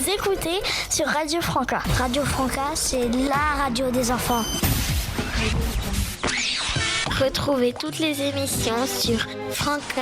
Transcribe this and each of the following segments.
Vous écoutez sur Radio Franca. Radio Franca, c'est la radio des enfants. Retrouvez toutes les émissions sur franca-on-r.fr.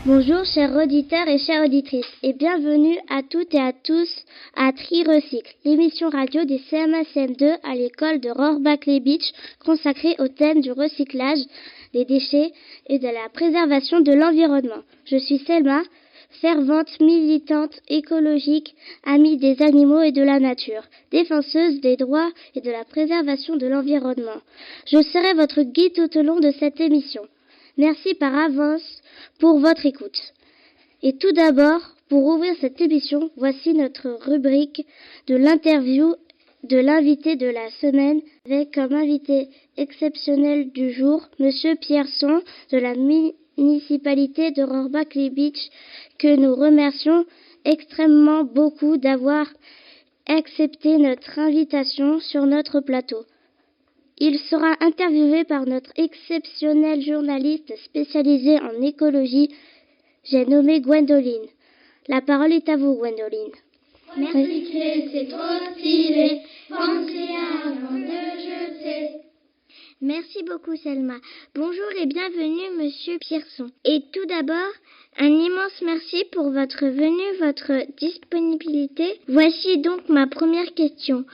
Bonjour chers auditeurs et chères auditrices et bienvenue à toutes et à tous à Tri Recycle, l'émission radio des CM1-CM2 à l'école de Rohrbach-les-Beach consacrée au thème du recyclage des déchets et de la préservation de l'environnement. Je suis Selma, fervente, militante, écologique, amie des animaux et de la nature, défenseuse des droits et de la préservation de l'environnement. Je serai votre guide tout au long de cette émission. Merci par avance pour votre écoute. Et tout d'abord, pour ouvrir cette émission, voici notre rubrique de l'interview de l'invité de la semaine, avec comme invité exceptionnel du jour, Monsieur Pierson de la municipalité de Rohrbach-les-Beach, que nous remercions extrêmement beaucoup d'avoir accepté notre invitation sur notre plateau. Il sera interviewé par notre exceptionnel journaliste spécialisé en écologie, j'ai nommé Gwendoline. La parole est à vous, Gwendoline. Recycler, c'est trop stylé, pensez avant de jeter. Merci beaucoup, Selma. Bonjour et bienvenue, Monsieur Pierson. Et tout d'abord, un immense merci pour votre venue, votre disponibilité. Voici donc ma première question.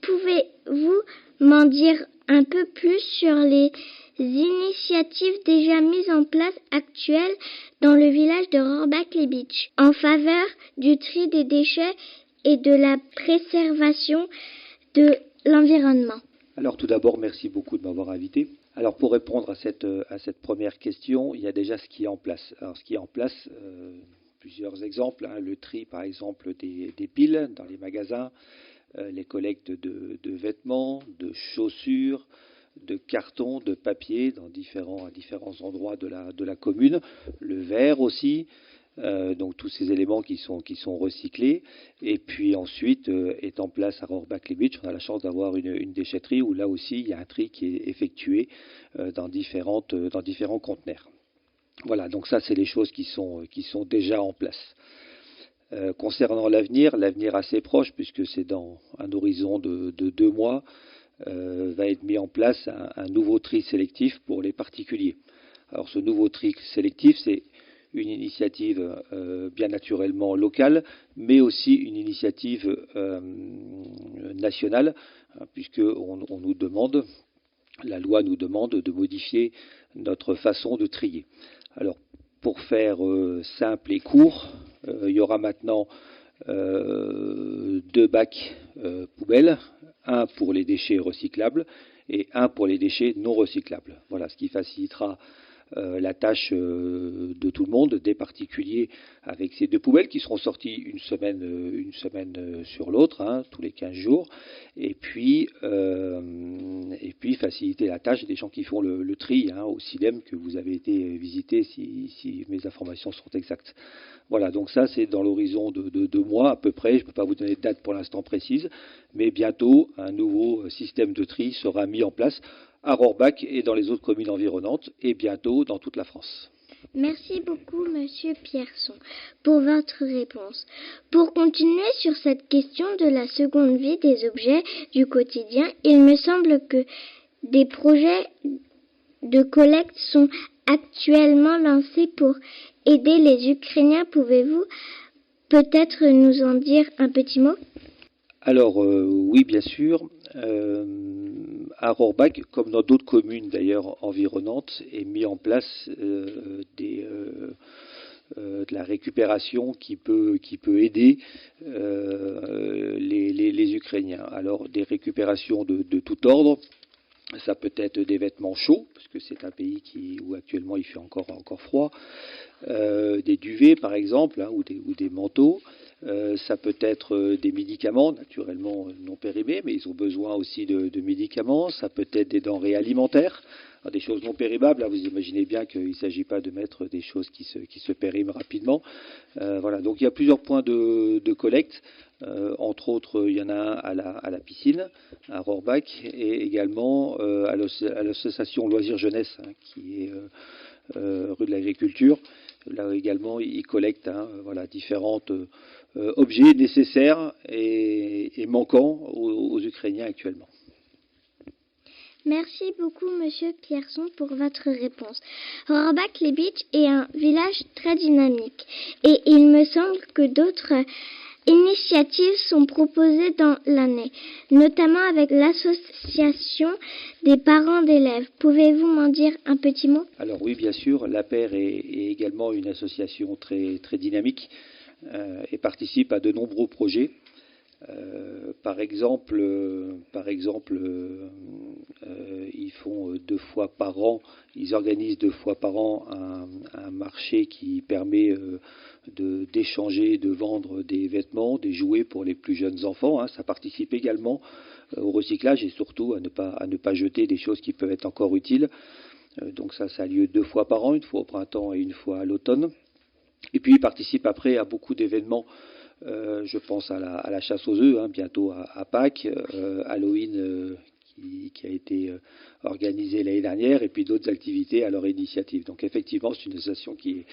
Pouvez-vous m'en dire un peu plus sur les initiatives déjà mises en place actuelles dans le village de Rohrbach-les-Beach en faveur du tri des déchets et de la préservation de l'environnement? Alors tout d'abord, merci beaucoup de m'avoir invité. Alors pour répondre à cette première question, il y a déjà ce qui est en place. Alors ce qui est en place, plusieurs exemples, le tri par exemple des piles dans les magasins, les collectes de vêtements, de chaussures, de cartons, de papier à différents endroits de la commune, le verre aussi, donc tous ces éléments qui sont recyclés. Et puis ensuite est en place à Rohrbach-les-Beach, on a la chance d'avoir une déchetterie où là aussi il y a un tri qui est effectué dans différents conteneurs. Voilà, donc ça c'est les choses qui sont déjà en place. Concernant l'avenir assez proche, puisque c'est dans un horizon de 2 mois, va être mis en place un nouveau tri sélectif pour les particuliers. Alors ce nouveau tri sélectif, c'est une initiative bien naturellement locale, mais aussi une initiative nationale, puisque on nous demande, la loi nous demande de modifier notre façon de trier. Alors pour faire simple et court, il y aura maintenant 2 bacs poubelles, un pour les déchets recyclables et un pour les déchets non recyclables. Voilà, ce qui facilitera la tâche de tout le monde, des particuliers, avec ces 2 poubelles qui seront sorties une semaine sur l'autre, tous les 15 jours, et puis faciliter la tâche des gens qui font le tri au CIDEM que vous avez été visiter si mes informations sont exactes. Voilà, donc ça c'est dans l'horizon de 2 mois à peu près, je ne peux pas vous donner de date pour l'instant précise, mais bientôt un nouveau système de tri sera mis en place à Rohrbach et dans les autres communes environnantes, et bientôt dans toute la France. Merci beaucoup, Monsieur Pierson, pour votre réponse. Pour continuer sur cette question de la seconde vie des objets du quotidien, il me semble que des projets de collecte sont actuellement lancés pour aider les Ukrainiens. Pouvez-vous peut-être nous en dire un petit mot ? Alors oui, bien sûr. À Rohrbach, comme dans d'autres communes d'ailleurs environnantes, est mis en place de la récupération qui peut aider les Ukrainiens. Alors des récupérations de tout ordre. Ça peut être des vêtements chauds, parce que c'est un pays où actuellement il fait encore froid, des duvets par exemple, ou des manteaux. Ça peut être des médicaments, naturellement non périmés, mais ils ont besoin aussi de médicaments. Ça peut être des denrées alimentaires, alors des choses non périmables. Là, vous imaginez bien qu'il ne s'agit pas de mettre des choses qui se périment rapidement. Voilà, donc il y a plusieurs points de collecte. Entre autres, il y en a un à la piscine, à Rohrbach, et également à l'association Loisirs Jeunesse, qui est rue de l'Agriculture. Là également, ils collectent différents objets nécessaires et manquants aux Ukrainiens actuellement. Merci beaucoup, Monsieur Pierson, pour votre réponse. Rohrbach-les-Bitches est un village très dynamique et il me semble que d'autres initiatives sont proposées dans l'année, notamment avec l'association des parents d'élèves. Pouvez-vous m'en dire un petit mot? Alors oui, bien sûr, l'APER est également une association très, très dynamique et participe à de nombreux projets. Par exemple, ils font 2 fois par an, ils organisent 2 fois par an un marché qui permet d'échanger, de vendre des vêtements, des jouets pour les plus jeunes enfants. Ça participe également au recyclage et surtout à ne pas jeter des choses qui peuvent être encore utiles. Donc ça a lieu 2 fois par an, une fois au printemps et une fois à l'automne. Et puis ils participent après à beaucoup d'événements. Je pense à la chasse aux œufs, bientôt à Pâques, Halloween qui a été organisée l'année dernière, et puis d'autres activités à leur initiative. Donc effectivement, c'est une association qui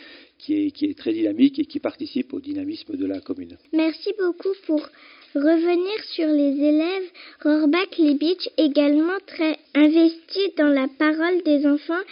est très dynamique et qui participe au dynamisme de la commune. Merci beaucoup pour revenir sur les élèves. Rohrbach-les-Bitches également très investis dans la parole des enfants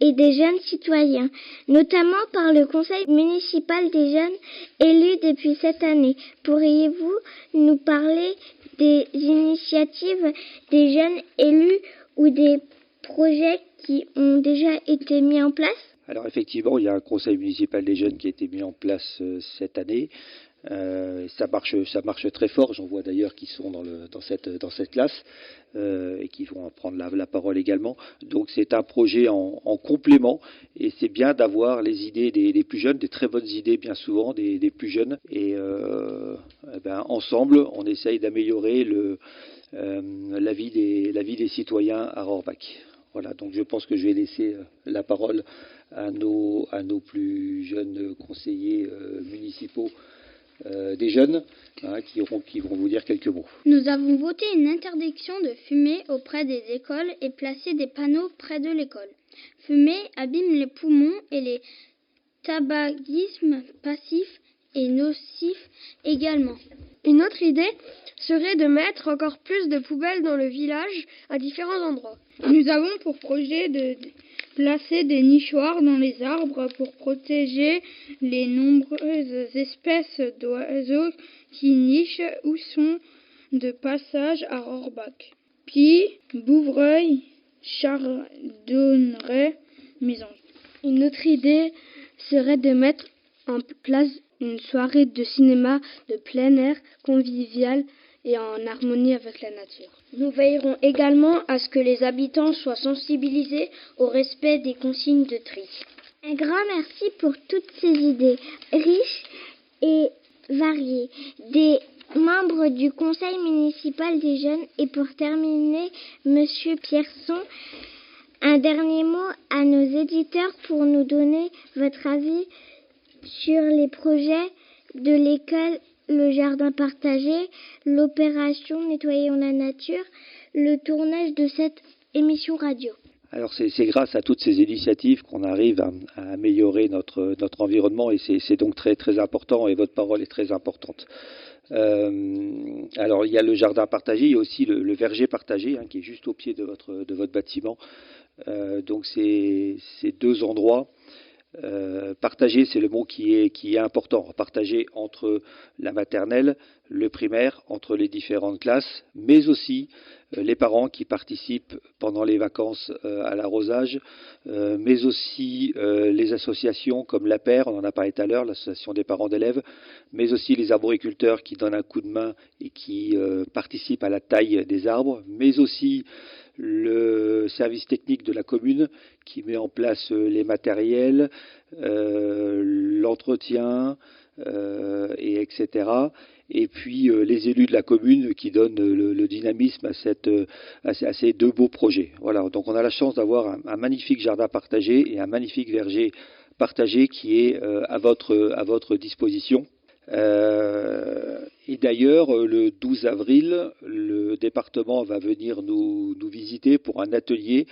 et des jeunes citoyens, notamment par le conseil municipal des jeunes élus depuis cette année. Pourriez-vous nous parler des initiatives des jeunes élus ou des projets qui ont déjà été mis en place? Alors effectivement, il y a un conseil municipal des jeunes qui a été mis en place cette année. Ça marche très fort. J'en vois d'ailleurs qui sont dans cette classe et qui vont prendre la parole également. Donc c'est un projet en complément et c'est bien d'avoir les idées des plus jeunes, des très bonnes idées bien souvent des plus jeunes. Et ensemble, on essaye d'améliorer la vie des citoyens à Rohrbach. Voilà, donc je pense que je vais laisser la parole à nos plus jeunes conseillers municipaux des jeunes qui vont vous dire quelques mots. Nous avons voté une interdiction de fumer auprès des écoles et placé des panneaux près de l'école. Fumer abîme les poumons et le tabagisme passif et nocif également. Une autre idée serait de mettre encore plus de poubelles dans le village à différents endroits. Nous avons pour projet de placer des nichoirs dans les arbres pour protéger les nombreuses espèces d'oiseaux qui nichent ou sont de passage à Rohrbach. Pie, bouvreuil, chardonneret, mésange. Une autre idée serait de mettre en place une soirée de cinéma de plein air conviviale et en harmonie avec la nature. Nous veillerons également à ce que les habitants soient sensibilisés au respect des consignes de tri. Un grand merci pour toutes ces idées riches et variées des membres du conseil municipal des jeunes. Et pour terminer, Monsieur Pierson, un dernier mot à nos éditeurs pour nous donner votre avis sur les projets de l'école, le jardin partagé, l'opération Nettoyons la nature, le tournage de cette émission radio. Alors c'est grâce à toutes ces initiatives qu'on arrive à améliorer notre environnement et c'est donc très très important et votre parole est très importante. Alors il y a le jardin partagé, il y a aussi le verger partagé qui est juste au pied de votre bâtiment. Donc c'est 2 endroits. Partager, c'est le mot qui est important. Partager entre la maternelle, le primaire, entre les différentes classes, mais aussi les parents qui participent pendant les vacances à l'arrosage, mais aussi les associations comme l'APER, on en a parlé tout à l'heure, l'association des parents d'élèves, mais aussi les arboriculteurs qui donnent un coup de main et qui participent à la taille des arbres, mais aussi le service technique de la commune qui met en place les matériels, l'entretien, et etc. Et puis les élus de la commune qui donnent le dynamisme à ces 2 beaux projets. Voilà, donc on a la chance d'avoir un magnifique jardin partagé et un magnifique verger partagé qui est à votre disposition. Et d'ailleurs, le 12 avril, le département va venir nous visiter pour un atelier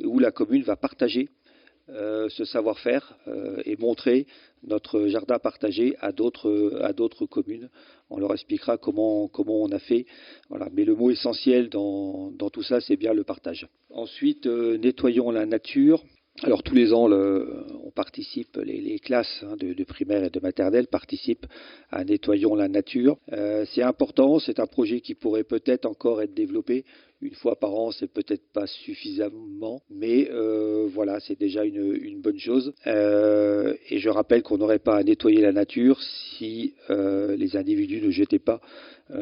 où la commune va partager ce savoir-faire et montrer notre jardin partagé à d'autres communes. On leur expliquera comment on a fait. Voilà. Mais le mot essentiel dans tout ça, c'est bien le partage. Ensuite, nettoyons la nature. Alors tous les ans, on participe, les classes de primaire et de maternelle participent à Nettoyons la nature. C'est important, c'est un projet qui pourrait peut-être encore être développé. Une fois par an, c'est peut-être pas suffisamment, mais voilà, c'est déjà une bonne chose. Et je rappelle qu'on n'aurait pas à nettoyer la nature si les individus ne jetaient pas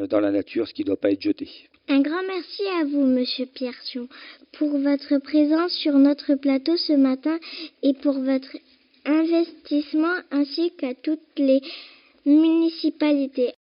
dans la nature ce qui ne doit pas être jeté. Un grand merci à vous, Monsieur Pierson, pour votre présence sur notre plateau ce matin et pour votre investissement ainsi qu'à toutes les municipalités.